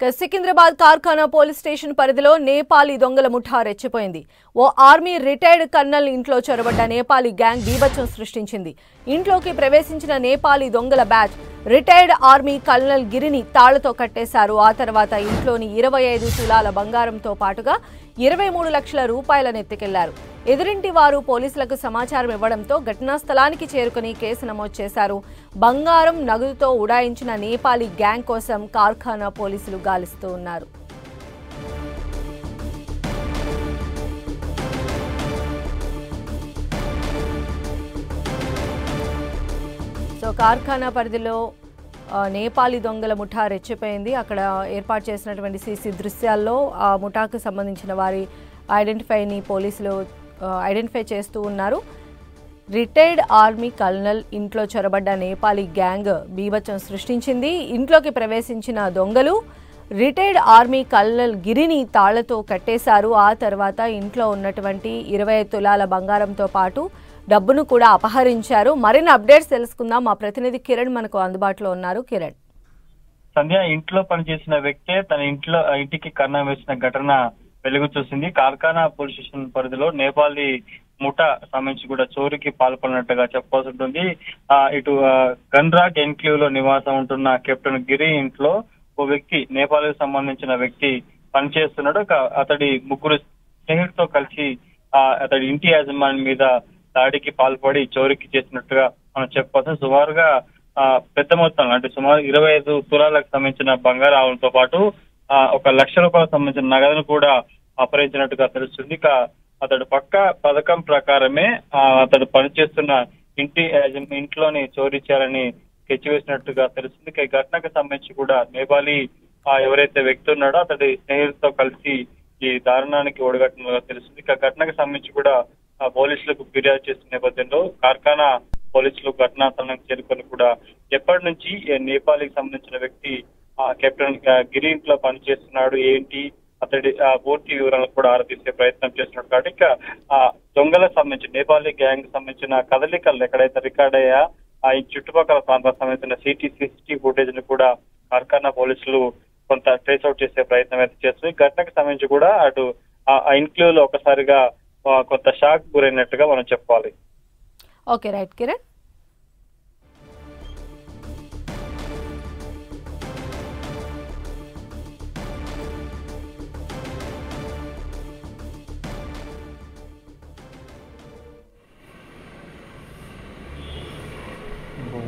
Secunderabad కార్ఖానా police station పరిధిలో నేపాలీ దొంగల ముఠా రెచ్చిపోయింది. ఓ ఆర్మీ రిటైర్డ్ కర్నల్ ఇంట్లో చొరబడ్డ నేపాలీ గ్యాంగ్ బీభత్సం సృష్టించింది. ఇంట్లోకి ప్రవేశించిన నేపాలీ దొంగల బ్యాచ్ రిటైర్డ్ ఆర్మీ కర్నల్ గిరిని తాళ్లతో కట్టేశారు. ఆ తర్వాత ఇంట్లోని 25 తులాల బంగారంతో పాటుగా 23 లక్షల రూపాయలను ఎత్తుకెళ్లారు. ఎదురింటి వారు పోలీసులకు సమాచారం ఇవ్వడంతో ఘటనా స్థలానికి చేరుకుని కేసు నమోదు చేశారు. బంగారం నగదుతో ఉడాయించిన నేపాలీ గ్యాంగ్ కోసం కార్ఖానా పోలీసులు గాలిస్తూ ఉన్నారు. కార్ఖానా పరిధిలో నేపాలీ దొంగల ముఠా రెచ్చిపోయింది. అక్కడ ఏర్పాటు చేసినటువంటి సీసీ దృశ్యాల్లో ఆ ముఠాకు సంబంధించిన వారి ఐడెంటిఫైని పోలీసులు ఐడెంటిఫై చేస్తూ ఉన్నారు. రిటైర్డ్ ఆర్మీ కల్నల్ ఇంట్లో చొరబడ్డ నేపాలీ గ్యాంగ్ బీభత్సం సృష్టించింది. ఇంట్లోకి ప్రవేశించిన దొంగలు రిటైర్డ్ ఆర్మీ కల్నల్ గిరిని తాళ్లతో కట్టేశారు. ఆ తర్వాత ఇంట్లో ఉన్నటువంటి 25 తులాల బంగారంతో పాటు డబ్బును కూడా అపహరించారు. మరిన్ని అప్డేట్స్ తెలుసుకుందాం. మా ప్రతినిధి కిరణ్ మనకు అందుబాటులో ఉన్నారు. కిరణ్, సంధ్య ఇంట్లో పనిచేసిన వ్యక్తే తన ఇంటికి కన్నం వేసిన ఘటన వెలుగు చూసింది. కార్ఖానా పోలీస్ స్టేషన్ పరిధిలో నేపాలీ ముఠా సంబంధించి కూడా చోరీకి పాల్పడినట్టుగా చెప్పాల్సి ఉంటుంది. ఇటు గన్రాగ్ ఎన్క్లేవ్ లో నివాసం ఉంటున్న కెప్టెన్ గిరి ఇంట్లో ఓ వ్యక్తి నేపాల్కి సంబంధించిన వ్యక్తి పనిచేస్తున్నాడు. అతడి ముగ్గురు స్నేహితులతో కలిసి అతడి ఇంటి యాజమాని మీద దాడికి పాల్పడి చోరీకి చేసినట్టుగా మనం చెప్పవచ్చు. సుమారుగా పెద్ద మొత్తం అంటే సుమారు 25 తులాలకు సంబంధించిన బంగారాలతో పాటు 1 లక్ష రూపాయలకు సంబంధించిన నగదును కూడా అపహరించినట్టుగా తెలుస్తుంది. అతడు పక్క పథకం ప్రకారమే అతడు పనిచేస్తున్న ఇంట్లోని చోరీ చేయాలని వేసినట్టుగా తెలుస్తుంది. ఈ ఘటనకు సంబంధించి కూడా నేపాలీ ఎవరైతే వ్యక్తి ఉన్నాడో అతడి స్నేహితులతో కలిసి ఈ దారుణానికి ఒడిగట్టినట్టుగా తెలుస్తుంది. ఘటనకు సంబంధించి కూడా పోలీసులకు ఫిర్యాదు చేస్తున్న నేపథ్యంలో కార్ఖానా పోలీసులు ఘటనా స్థలానికి చేరుకొని కూడా ఎప్పటి నుంచి నేపాల్కి సంబంధించిన వ్యక్తి కెప్టెన్ గిరి ఇంట్లో పనిచేస్తున్నాడు ఏంటి అతడి పూర్తి వివరాలను కూడా ఆరాధించే ప్రయత్నం చేస్తున్నాడు. కాబట్టి దొంగలకు సంబంధించి నేపాలీ గ్యాంగ్ సంబంధించిన కదలికలు ఎక్కడైతే రికార్డ్ అయ్యా ఈ చుట్టుపక్కల ప్రాంతాలకు సంబంధించిన CCTV ఫుటేజ్ ను కూడా కార్ఖానా పోలీసులు కొంత ట్రేస్ అవుట్ చేసే ప్రయత్నం అయితే చేస్తుంది. ఘటనకు సంబంధించి కూడా అటు ఎన్క్లేవ్ లో ఒకసారిగా కొంత షాక్ గురైనట్టుగా మనం చెప్పాలి. Okay, right Kiran. Bom,